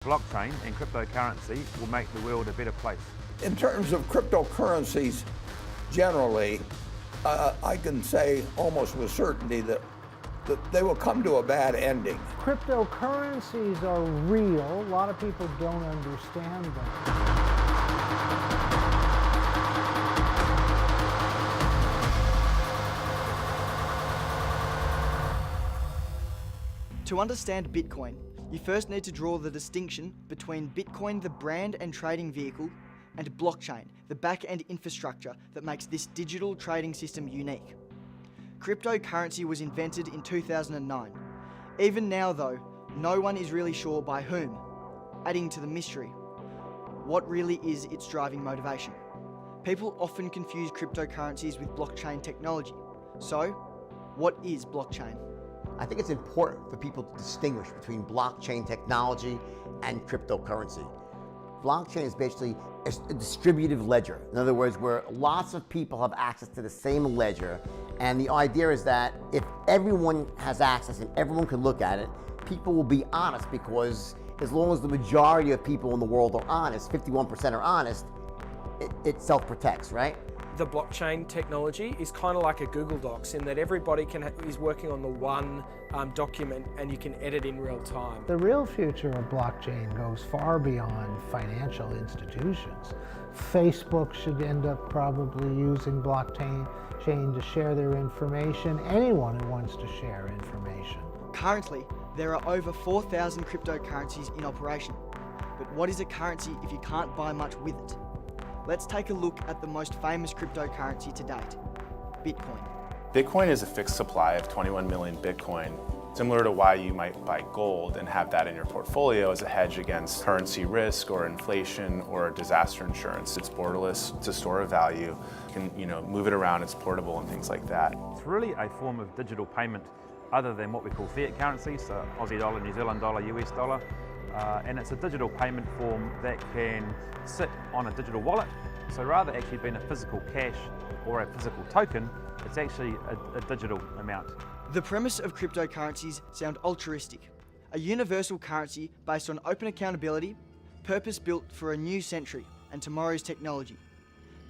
Blockchain and cryptocurrency will make the world a better place. In terms of cryptocurrencies generally, I can say almost with certainty that they will come to a bad ending. Cryptocurrencies are real. A lot of people don't understand them. To understand Bitcoin, you first need to draw the distinction between Bitcoin, the brand and trading vehicle, and blockchain, the back-end infrastructure that makes this digital trading system unique. Cryptocurrency was invented in 2009. Even now though, no one is really sure by whom, adding to the mystery. What really is its driving motivation? People often confuse cryptocurrencies with blockchain technology. So, what is blockchain? I think it's important for people to distinguish between blockchain technology and cryptocurrency. Blockchain is basically a distributive ledger. In other words, where lots of people have access to the same ledger. And the idea is that if everyone has access and everyone can look at it, people will be honest, because as long as the majority of people in the world are honest, 51% are honest, it self-protects, right? The blockchain technology is kind of like a Google Docs in that everybody is working on the one document and you can edit in real time. The real future of blockchain goes far beyond financial institutions. Facebook should end up probably using blockchain to share their information. Anyone who wants to share information. Currently, there are over 4,000 cryptocurrencies in operation. But what is a currency if you can't buy much with it? Let's take a look at the most famous cryptocurrency to date, Bitcoin. Bitcoin is a fixed supply of 21 million Bitcoin, similar to why you might buy gold and have that in your portfolio as a hedge against currency risk or inflation or disaster insurance. It's borderless, it's a store of value. You can move it around, it's portable and things like that. It's really a form of digital payment other than what we call fiat currency, so Aussie dollar, New Zealand dollar, US dollar. And it's a digital payment form that can sit on a digital wallet. So rather actually being a physical cash or a physical token, it's actually a digital amount. The premise of cryptocurrencies sound altruistic. A universal currency based on open accountability, purpose-built for a new century and tomorrow's technology.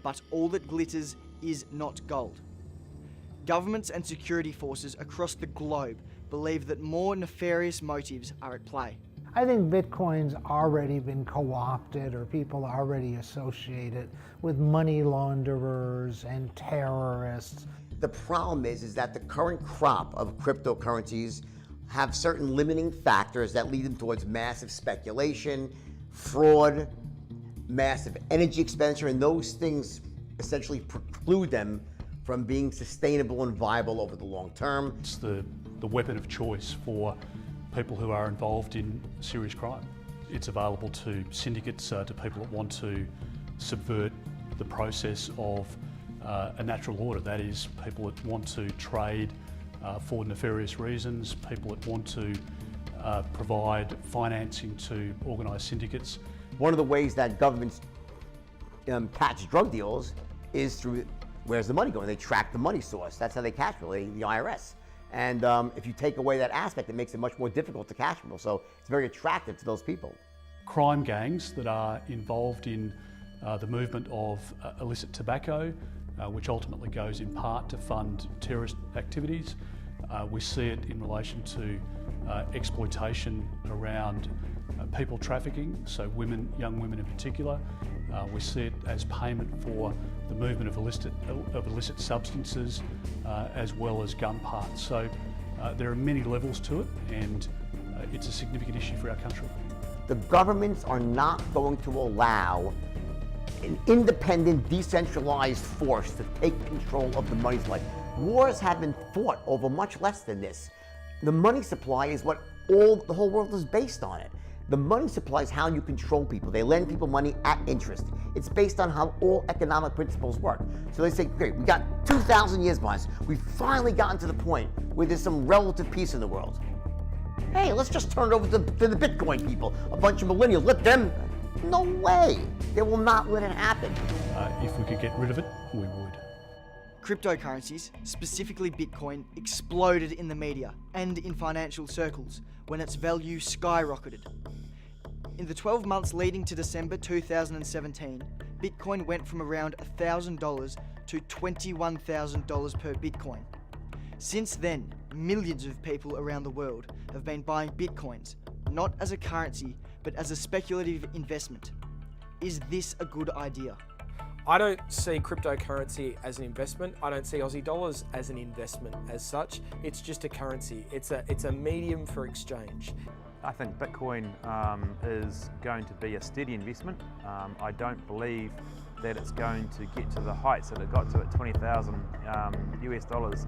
But all that glitters is not gold. Governments and security forces across the globe believe that more nefarious motives are at play. I think Bitcoin's already been co-opted, or people already associate it with money launderers and terrorists. The problem is that the current crop of cryptocurrencies have certain limiting factors that lead them towards massive speculation, fraud, massive energy expenditure, and those things essentially preclude them from being sustainable and viable over the long term. It's the weapon of choice for people who are involved in serious crime. It's available to syndicates, to people that want to subvert the process of a natural order. That is, people that want to trade for nefarious reasons, people that want to provide financing to organised syndicates. One of the ways that governments catch drug deals is through, where's the money going? They track the money source. That's how they catch people, the IRS. And if you take away that aspect, it makes it much more difficult to catch people. So it's very attractive to those people. Crime gangs that are involved in the movement of illicit tobacco, which ultimately goes in part to fund terrorist activities. We see it in relation to exploitation around people trafficking, so women, young women in particular. We see it as payment for the movement of illicit substances, as well as gun parts. So there are many levels to it, and it's a significant issue for our country. The governments are not going to allow an independent, decentralized force to take control of the money supply. Wars have been fought over much less than this. The money supply is what the whole world is based on it. The money supply is how you control people. They lend people money at interest. It's based on how all economic principles work. So they say, great, we got 2,000 years behind us. We've finally gotten to the point where there's some relative peace in the world. Hey, let's just turn it over to the Bitcoin people, a bunch of millennials. Let them, no way. They will not let it happen. If we could get rid of it, we would. Cryptocurrencies, specifically Bitcoin, exploded in the media and in financial circles when its value skyrocketed. In the 12 months leading to December 2017, Bitcoin went from around $1,000 to $21,000 per Bitcoin. Since then, millions of people around the world have been buying Bitcoins, not as a currency, but as a speculative investment. Is this a good idea? I don't see cryptocurrency as an investment. I don't see Aussie dollars as an investment as such. It's just a currency. It's a medium for exchange. I think Bitcoin is going to be a steady investment. I don't believe that it's going to get to the heights that it got to at 20,000 US dollars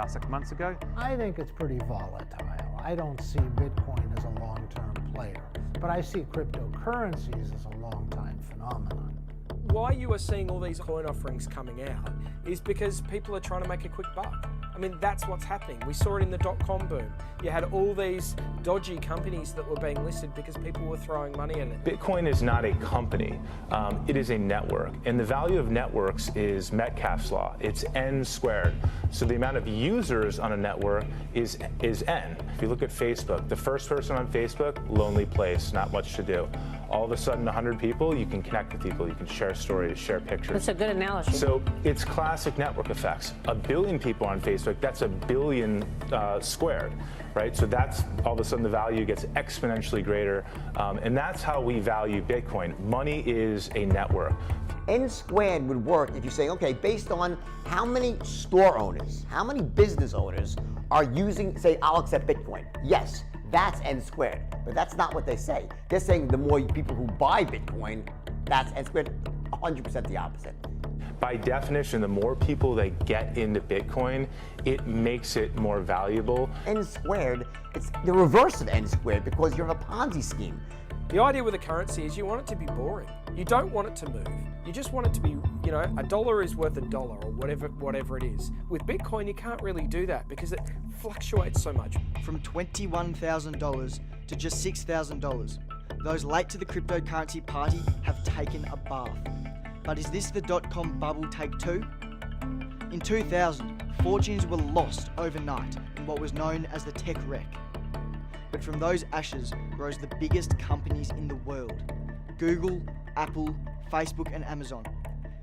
6 months ago. I think it's pretty volatile. I don't see Bitcoin as a long-term player, but I see cryptocurrencies as a long-time phenomenon. Why you are seeing all these coin offerings coming out is because people are trying to make a quick buck. I mean, that's what's happening. We saw it in the dot-com boom. You had all these dodgy companies that were being listed because people were throwing money at it. Bitcoin is not a company, it is a network. And the value of networks is Metcalfe's law. It's n squared. So the amount of users on a network is n. If you look at Facebook, the first person on Facebook, lonely place, not much to do. All of a sudden, 100 people, you can connect with people, you can share stories, share pictures. That's a good analogy. So it's classic network effects. 1 billion people on Facebook, that's 1 billion squared, right? So that's all of a sudden the value gets exponentially greater. And that's how we value Bitcoin. Money is a network. N squared would work if you say, okay, based on how many store owners, how many business owners are using, say, I'll accept Bitcoin. Yes, that's N squared. But that's not what they say. They're saying the more people who buy Bitcoin, that's N squared, 100% the opposite. By definition, the more people that get into Bitcoin, it makes it more valuable. N squared, it's the reverse of N squared because you're in a Ponzi scheme. The idea with a currency is you want it to be boring. You don't want it to move. You just want it to be, you know, $1 is worth $1 or whatever it is. With Bitcoin, you can't really do that because it fluctuates so much. From $21,000 to just $6,000, those late to the cryptocurrency party have taken a bath. But is this the dot-com bubble take two? In 2000, fortunes were lost overnight in what was known as the tech wreck. But from those ashes rose the biggest companies in the world: Google, Apple, Facebook and Amazon.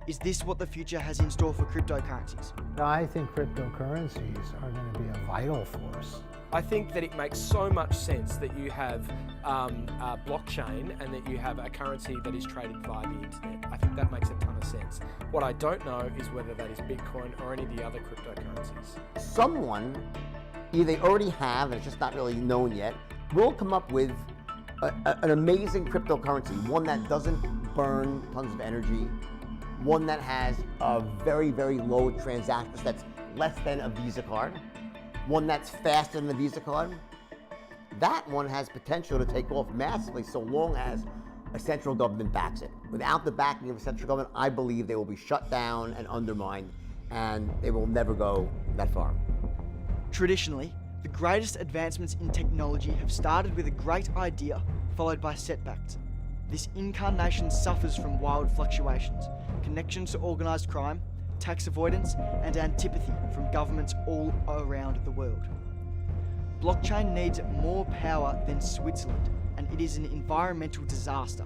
Is this what the future has in store for cryptocurrencies? I think cryptocurrencies are going to be a vital force. I think that it makes so much sense that you have a blockchain and that you have a currency that is traded via the internet. I think that makes a ton of sense. What I don't know is whether that is Bitcoin or any of the other cryptocurrencies. Someone, either they already have, and it's just not really known yet, will come up with an amazing cryptocurrency, one that doesn't burn tons of energy, one that has a very, very low transactions that's less than a Visa card, one that's faster than the Visa card. That one has potential to take off massively so long as a central government backs it. Without the backing of a central government, I believe they will be shut down and undermined, and they will never go that far. Traditionally, the greatest advancements in technology have started with a great idea followed by setbacks. This incarnation suffers from wild fluctuations, connections to organised crime, tax avoidance, and antipathy from governments all around the world. Blockchain needs more power than Switzerland, and it is an environmental disaster.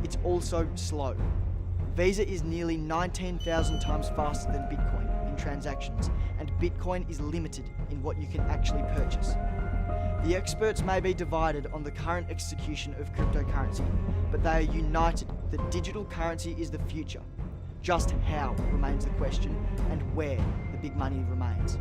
It's also slow. Visa is nearly 19,000 times faster than Bitcoin in transactions, and Bitcoin is limited in what you can actually purchase. The experts may be divided on the current execution of cryptocurrency, but they are united that digital currency is the future. Just how remains the question, and where the big money remains.